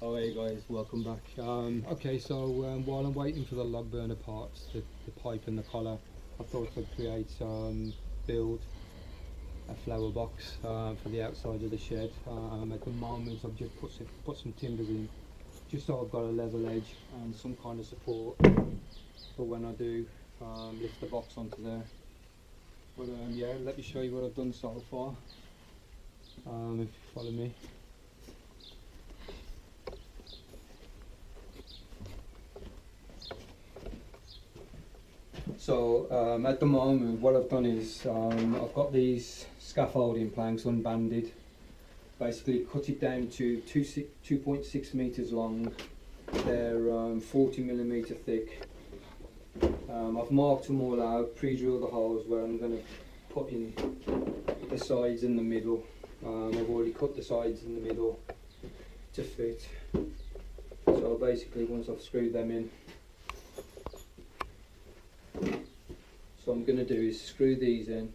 Oh hey guys, welcome back. Okay, so while I'm waiting for the log burner parts, the pipe and the collar, I thought I'd build a flower box for the outside of the shed. At the moment I've just put some timbers in, just so I've got a level edge and some kind of support for when I do lift the box onto there. But yeah, let me show you what I've done so far, if you follow me. So at the moment what I've done is I've got these scaffolding planks unbanded, basically cut it down to 2.6 meters long. They're 40mm thick. I've marked them all out, pre-drilled the holes where I'm going to put in the sides in the middle. I've already cut the sides in the middle to fit. So basically once I've screwed them in, so what I'm going to do is screw these in.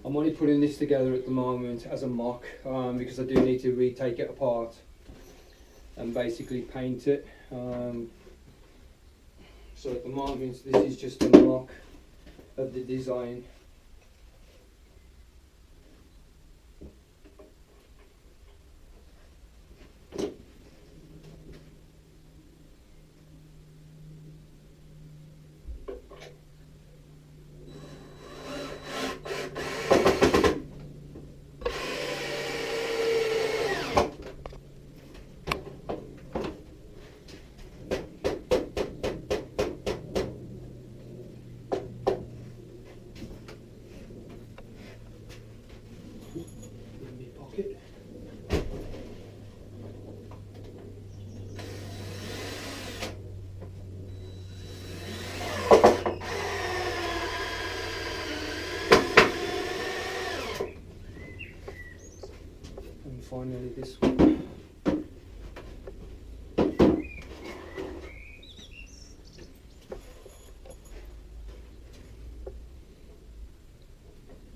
I'm only putting this together at the moment as a mock because I do need to retake it apart and basically paint it. So at the moment this is just a mock of the design. And finally this one.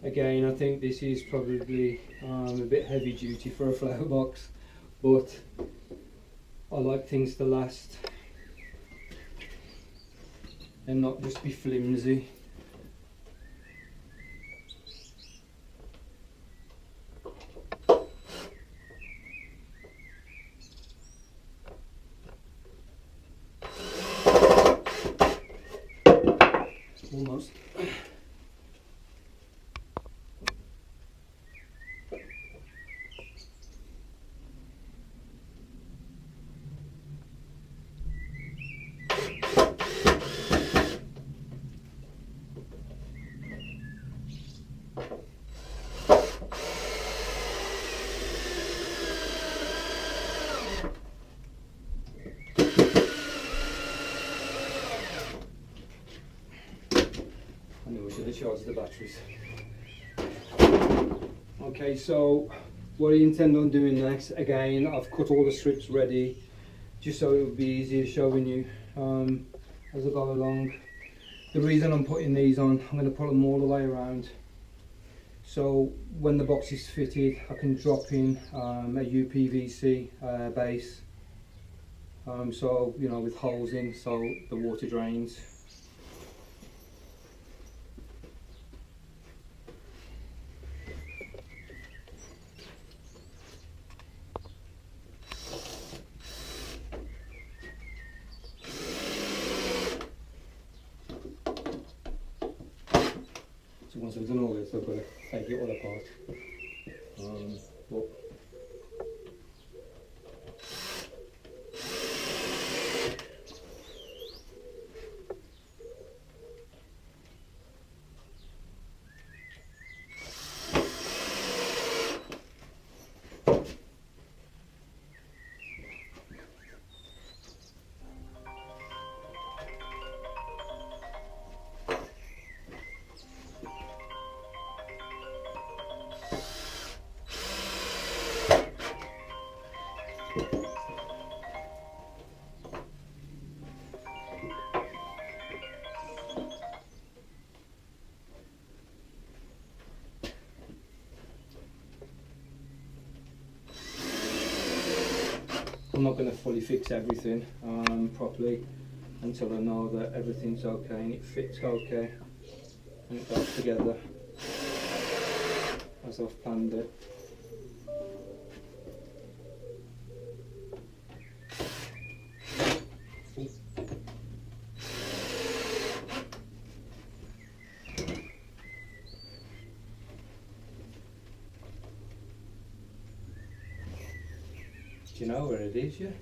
Again, I think this is probably a bit heavy duty for a flower box, but I like things to last and not just be flimsy. Almost. Charge the batteries. Okay, so what I intend on doing next, again I've cut all the strips ready just so it would be easier showing you as I go along. The reason I'm putting these on, I'm going to put them all the way around, so when the box is fitted I can drop in a UPVC base, so you know, with holes in so the water drains. So once I've done all this, I've got to take it all apart. But I'm not going to fully fix everything properly until I know that everything's okay and it fits okay and it goes together as I've planned it. Do you know where it is yet?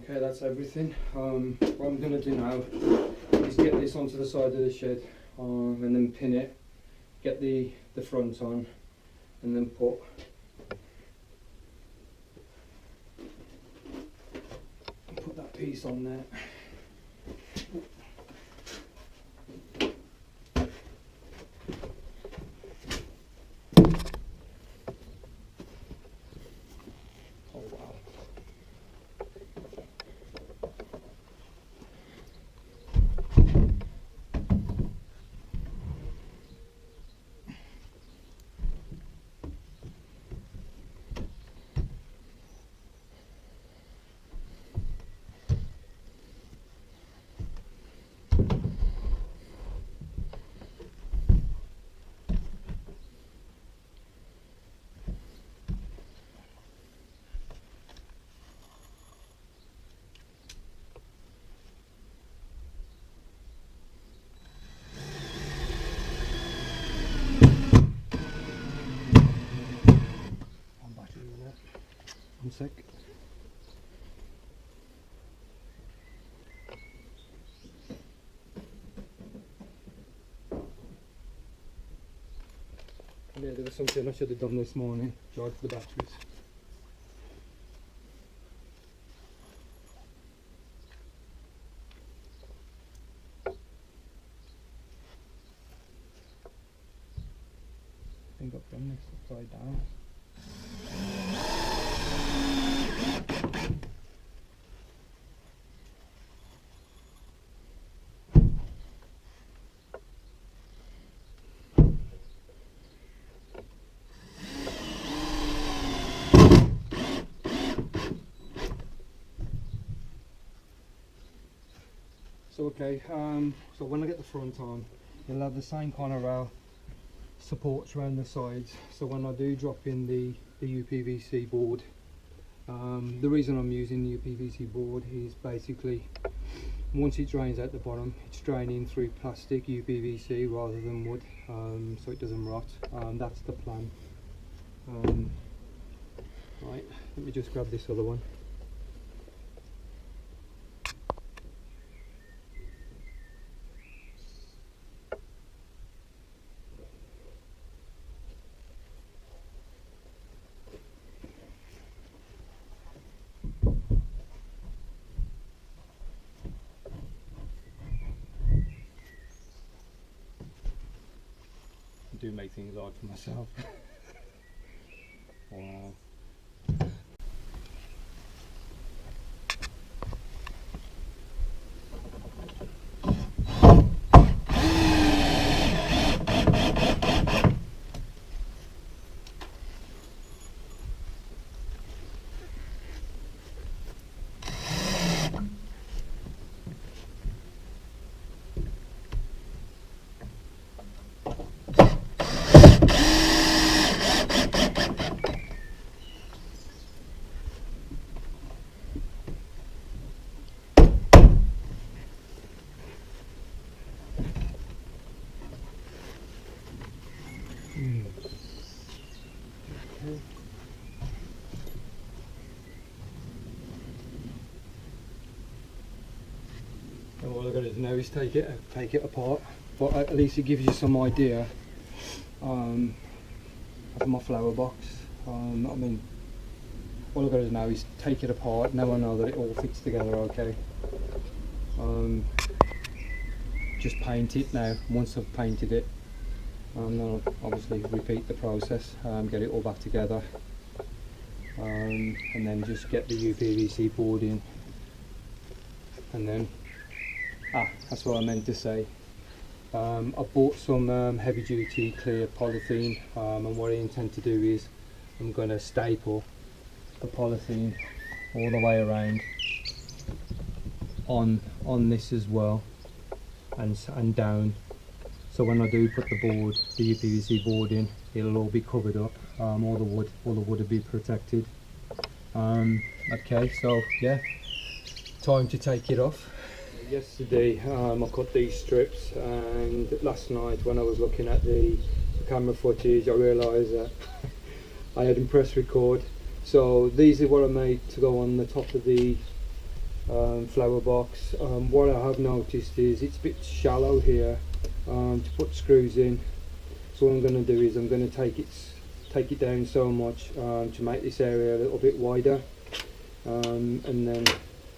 Okay, that's everything. What I'm going to do now is get this onto the side of the shed and then pin it, get the front on, and then put that piece on there. One sec. Yeah, there was something I should have done this morning, charge the batteries. I think I've done this upside down. So okay, so when I get the front on, you'll have the same kind of rail supports around the sides, so when I do drop in the UPVC board, the reason I'm using the UPVC board is basically once it drains out the bottom, it's draining through plastic UPVC rather than wood, so it doesn't rot. That's the plan. Right, let me just grab this other one. I do make things hard for myself. Wow. And all I've got to do now is take it apart, but at least it gives you some idea of my flower box. I mean, all I've got to do now is take it apart. Now I know that it all fits together okay. Just paint it now. Once I've painted it, then I'll obviously repeat the process, get it all back together, and then just get the UPVC board in, and then that's what I meant to say. I bought some heavy duty clear polythene, and what I intend to do is I'm going to staple the polythene all the way around on this as well, and down, so when I do put the UPVC board in, it'll all be covered up. All the wood will be protected. Okay, so yeah, time to take it off. Yesterday I cut these strips, and last night when I was looking at the camera footage I realised that I hadn't pressed record. So these are what I made to go on the top of the flower box. What I have noticed is it's a bit shallow here to put screws in, so what I'm going to do is I'm going to take it down so much to make this area a little bit wider, and then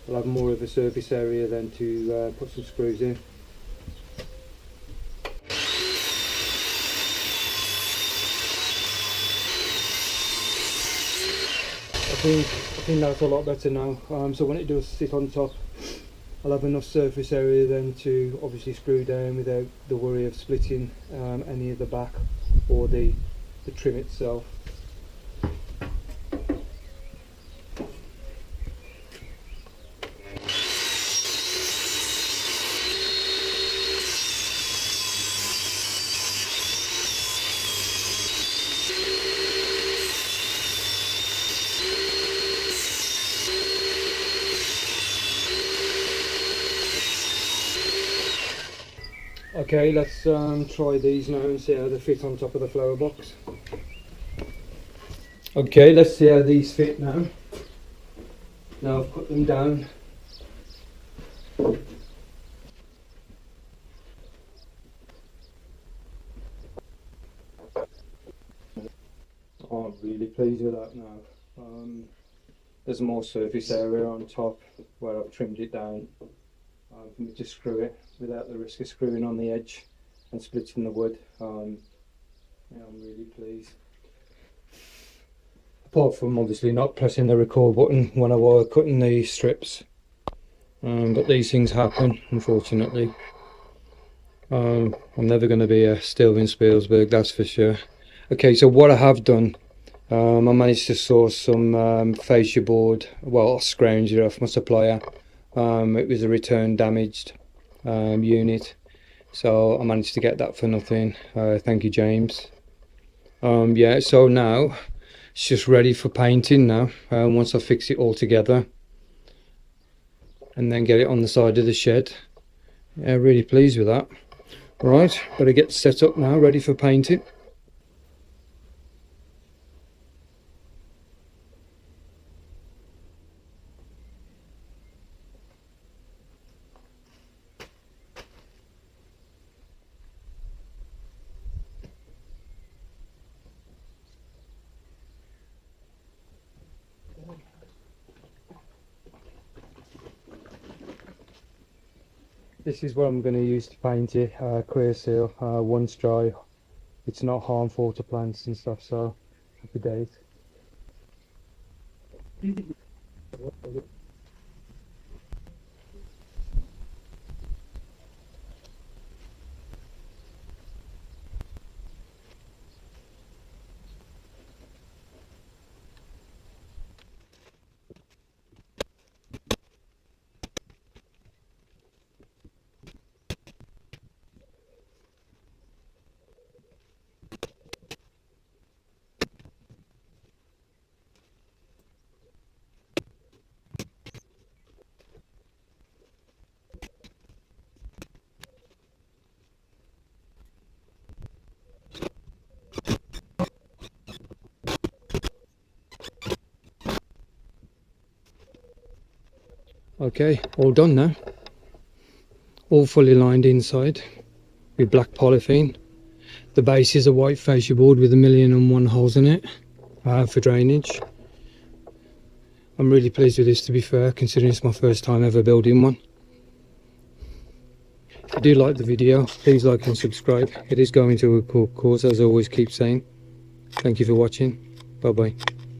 I'll have more of a surface area then to put some screws in. I think that's a lot better now. So when it does sit on top, I'll have enough surface area then to obviously screw down without the worry of splitting any of the back or the trim itself. Okay, let's try these now and see how they fit on top of the flower box. Okay, let's see how these fit now. Now I've put them down. Oh, I'm really pleased with that now. There's more surface area on top where I've trimmed it down for me to screw it without the risk of screwing on the edge and splitting the wood. Yeah, I'm really pleased. Apart from obviously not pressing the record button when I was cutting the strips, but these things happen, unfortunately. I'm never going to be a Stilvin Spielsberg, that's for sure. Okay, so what I have done, I managed to source some fascia board, well, scrounger off my supplier. It was a return damaged unit, so I managed to get that for nothing. Thank you, James. Yeah, so now it's just ready for painting now. Once I fix it all together and then get it on the side of the shed. Yeah, really pleased with that. Right, better get set up now, ready for painting. This is what I'm going to use to paint it, creosote. Once dry, it's not harmful to plants and stuff, so happy days. Okay, all done now. All fully lined inside with black polythene. The base is a white fascia board with 1,000,001 holes in it for drainage. I'm really pleased with this, to be fair, considering it's my first time ever building one. If you do like the video, please like and subscribe. It is going to a cool cause, as I always keep saying. Thank you for watching. Bye bye.